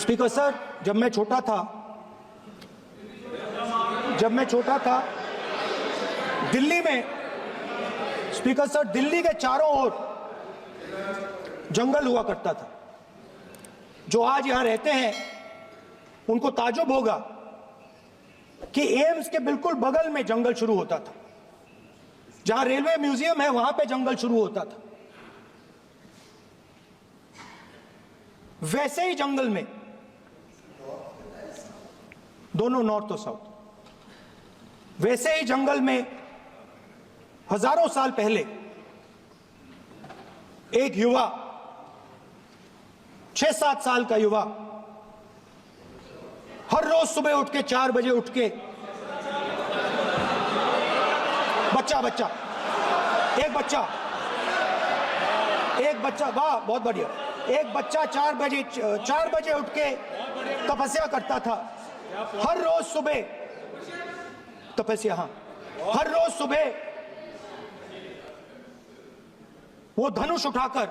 Speaker sir, जब मैं छोटा था दिल्ली में, स्पीकर सर, दिल्ली के चारों ओर जंगल हुआ करता था। जो आज यहां रहते हैं उनको ताजुब होगा कि एम्स के बिल्कुल बगल में जंगल शुरू होता था। जहां रेलवे म्यूजियम है वहां पे जंगल शुरू होता था। वैसे ही जंगल में, दोनों नॉर्थ और साउथ, वैसे ही जंगल में हजारों साल पहले एक युवा, 6-7 साल का युवा, हर रोज सुबह उठ के 4 बजे उठ के, एक बच्चा, वाह बहुत बढ़िया, एक बच्चा 4 बजे उठ के तपस्या करता था। हर रोज सुबह तपस्या, हर रोज सुबह वो धनुष उठाकर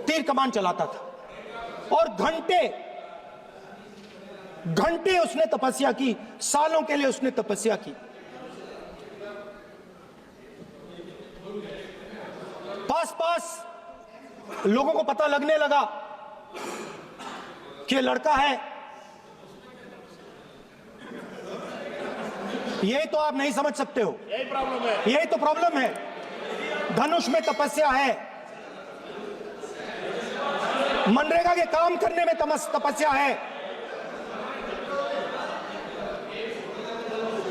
तीर कमान चलाता था और घंटे उसने तपस्या की, सालों के लिए उसने तपस्या की। पास लोगों को पता लगने लगा कि लड़का है। यही तो आप नहीं समझ सकते हो, यही प्रॉब्लम है, यही तो प्रॉब्लम है। धनुष में तपस्या है, मनरेगा के काम करने में तपस्या है।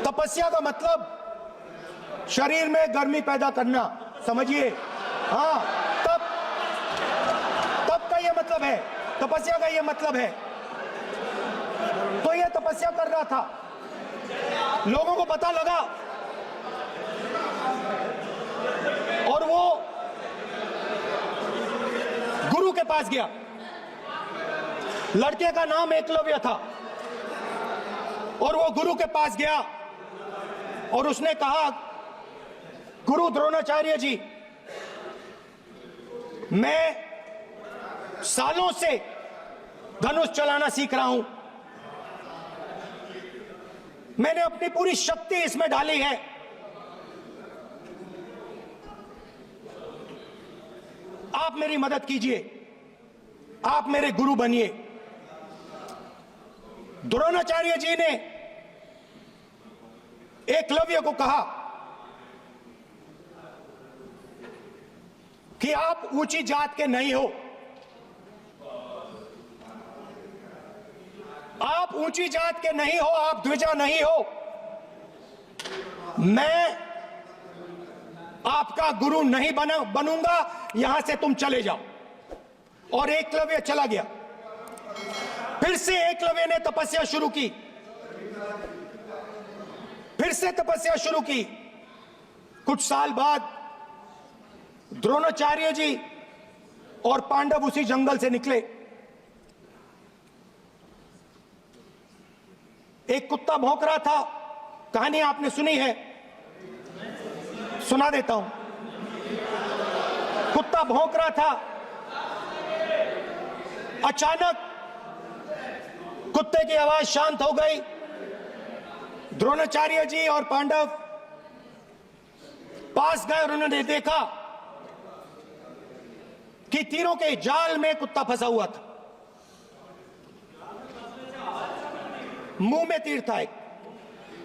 तपस्या का मतलब शरीर में गर्मी पैदा करना, समझिए। हाँ, तब का ये मतलब है, तपस्या का ये मतलब है। तो ये तपस्या कर रहा था, लोगों को पता लगा और वो गुरु के पास गया। लड़के का नाम एकलव्य था और वो गुरु के पास गया और उसने कहा, गुरु द्रोणाचार्य जी, मैं सालों से धनुष चलाना सीख रहा हूं, मैंने अपनी पूरी शक्ति इसमें डाली है, आप मेरी मदद कीजिए, आप मेरे गुरु बनिए। द्रोणाचार्य जी ने एकलव्य को कहा कि आप ऊंची जात के नहीं हो, आप ऊंची जात के नहीं हो, आप द्विजा नहीं हो, मैं आपका गुरु नहीं बनूंगा, यहां से तुम चले जाओ। और एकलव्य चला गया। फिर से एकलव्य ने तपस्या शुरू की, फिर से तपस्या शुरू की। कुछ साल बाद द्रोणाचार्य जी और पांडव उसी जंगल से निकले। एक कुत्ता भौंक रहा था, कहानी आपने सुनी है, सुना देता हूं। कुत्ता भौंक रहा था, अचानक कुत्ते की आवाज शांत हो गई। द्रोणाचार्य जी और पांडव पास गए और उन्होंने देखा कि तीरों के जाल में कुत्ता फंसा हुआ था। मुंह में तीर था एक,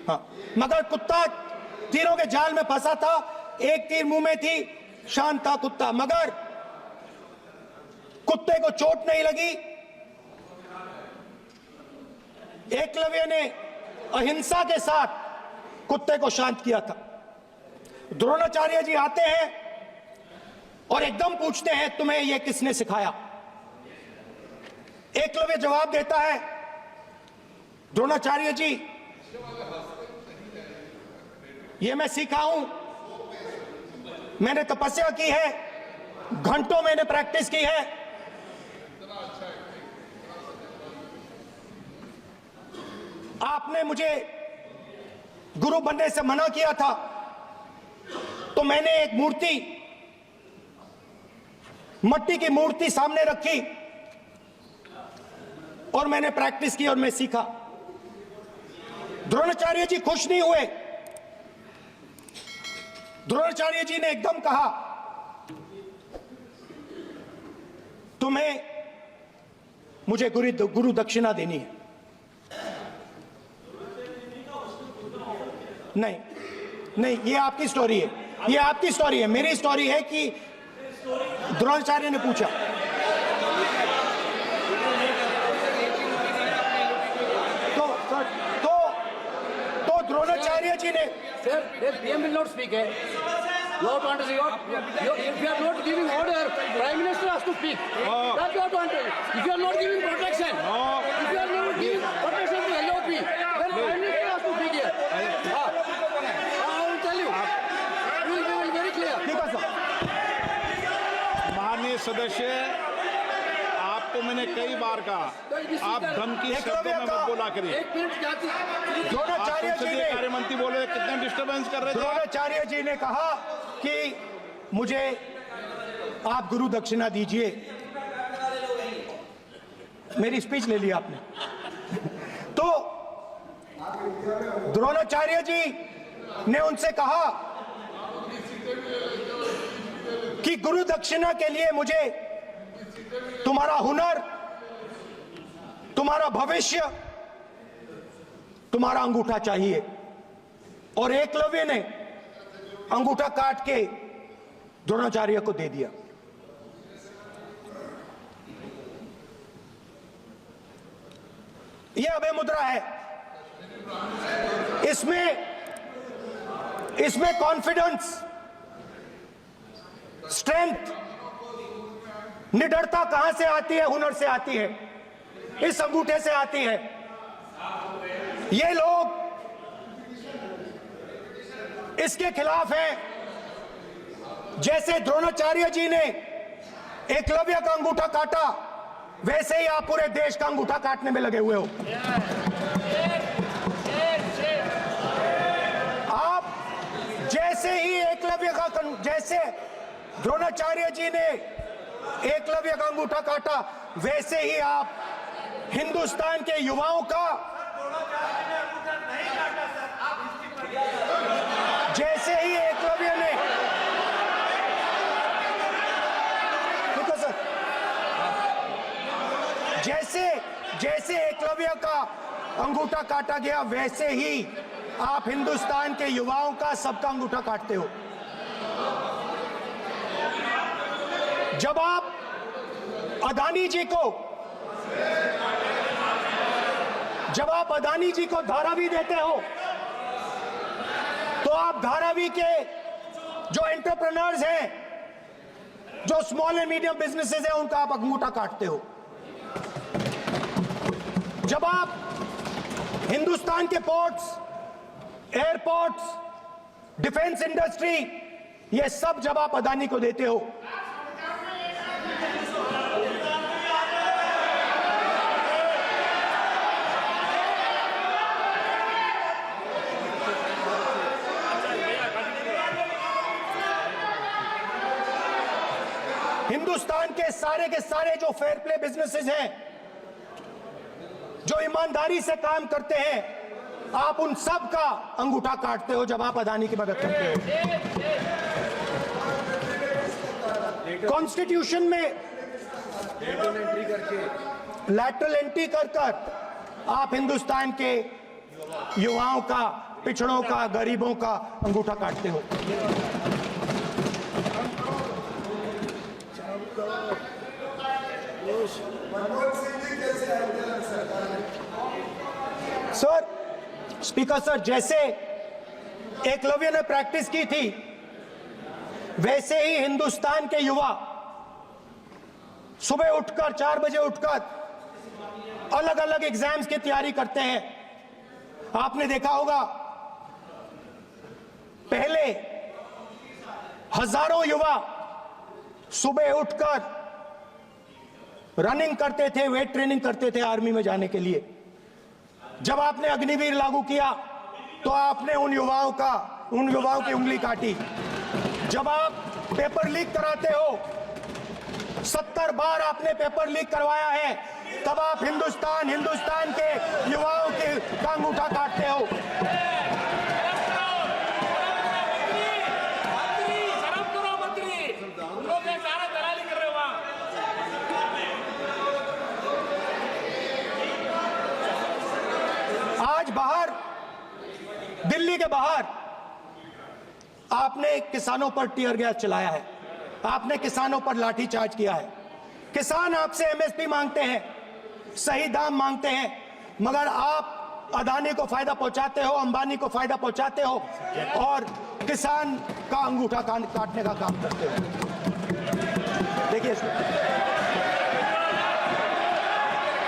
हाँ, मगर कुत्ता तीरों के जाल में फंसा था, एक तीर मुंह में थी, शांत था कुत्ता, मगर कुत्ते को चोट नहीं लगी। एकलव्य ने अहिंसा के साथ कुत्ते को शांत किया था। द्रोणाचार्य जी आते हैं और एकदम पूछते हैं, तुम्हें यह किसने सिखाया? एकलव्य जवाब देता है, द्रोणाचार्य जी, ये मैं सीखा हूं, मैंने तपस्या की है, घंटों मैंने प्रैक्टिस की है। आपने मुझे गुरु बनने से मना किया था, तो मैंने एक मूर्ति मट्टी की मूर्ति सामने रखी और मैंने प्रैक्टिस की और मैं सीखा। द्रोणाचार्य जी खुश नहीं हुए। द्रोणाचार्य जी ने एकदम कहा, तुम्हें मुझे गुरु दक्षिणा देनी है। नहीं नहीं, ये आपकी स्टोरी है, ये आपकी स्टोरी है। मेरी स्टोरी है कि द्रोणाचार्य ने पूछा। तो द्रोणाचार्य जी ने Sir, the PM will not speak. You have to understand. If you are not giving order, Prime Minister has to speak. That you have to understand. If you are not giving protection, if you are not giving protection to LOP, then Prime Minister has to speak here. I will tell you. We will be very clear. ठीक है sir. माननीय सदस्य, आपको मैंने कई बार कहा, आप धमकी शब्दों में मत बोला करिए। एक मिनट जाती द्रोणाचार्य जी ने कार्य मंत्री बोले, कितने डिस्टर्बेंस कर रहे थे। द्रोणाचार्य जी ने कहा कि मुझे आप गुरु दक्षिणा दीजिए। मेरी स्पीच ले ली आपने। तो द्रोणाचार्य जी ने उनसे कहा कि गुरु दक्षिणा के लिए मुझे तुम्हारा हुनर, तुम्हारा भविष्य, तुम्हारा अंगूठा चाहिए। और एकलव्य ने अंगूठा काट के द्रोणाचार्य को दे दिया। यह अभय मुद्रा है। इसमें कॉन्फिडेंस, स्ट्रेंथ, निडरता कहां से आती है? हुनर से आती है, इस अंगूठे से आती है। ये लोग इसके खिलाफ हैं। जैसे द्रोणाचार्य जी ने एकलव्य का अंगूठा काटा, वैसे ही आप पूरे देश का अंगूठा काटने में लगे हुए हो। आप जैसे ही एकलव्य का, जैसे द्रोणाचार्य जी ने एकलव्य का अंगूठा काटा, वैसे ही आप हिंदुस्तान के युवाओं का, जैसे ही एकलव्य ने, देखो सर, जैसे एकलव्य का अंगूठा काटा गया, वैसे ही आप हिंदुस्तान के युवाओं का, सबका अंगूठा काटते हो। जब आप अदानी जी को धारावी देते हो, तो आप धारावी के जो एंटरप्रेन्योर्स हैं, जो स्मॉल एंड मीडियम बिजनेसेस हैं, उनका आप अंगूठा काटते हो। जब आप हिंदुस्तान के पोर्ट्स, एयरपोर्ट्स, डिफेंस इंडस्ट्री, ये सब जब आप अदानी को देते हो, हिंदुस्तान के सारे जो फेयर प्ले बिजनेसेस हैं, जो ईमानदारी से काम करते हैं, आप उन सब का अंगूठा काटते हो जब आप अदानी की मदद करते हो। कॉन्स्टिट्यूशन में लैटरल एंट्री कर आप हिंदुस्तान के युवाओं का, पिछड़ों का, गरीबों का अंगूठा काटते हो। सर, स्पीकर सर, जैसे एकलव्य ने प्रैक्टिस की थी, वैसे ही हिंदुस्तान के युवा सुबह उठकर 4 बजे उठकर अलग अलग एग्जाम्स की तैयारी करते हैं। आपने देखा होगा, पहले हजारों युवा सुबह उठकर रनिंग करते थे, वेट ट्रेनिंग करते थे आर्मी में जाने के लिए। जब आपने अग्निवीर लागू किया, तो आपने उन युवाओं की उंगली काटी। जब आप पेपर लीक कराते हो, 70 बार आपने पेपर लीक करवाया है, तब आप हिंदुस्तान के युवाओं के का अंगूठा काटते हो। आज बाहर, दिल्ली के बाहर आपने किसानों पर टीयर गैस चलाया है, आपने किसानों पर लाठीचार्ज किया है। किसान आपसे एमएसपी मांगते हैं, सही दाम मांगते हैं, मगर आप अदानी को फायदा पहुंचाते हो, अंबानी को फायदा पहुंचाते हो और किसान का अंगूठा काटने का काम करते हो। देखिए,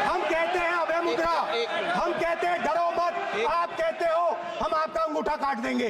हम कहते हैं अभय मुद्रा, हम कहते हैं डरो मत, आप कहते हो हम आपका अंगूठा काट देंगे।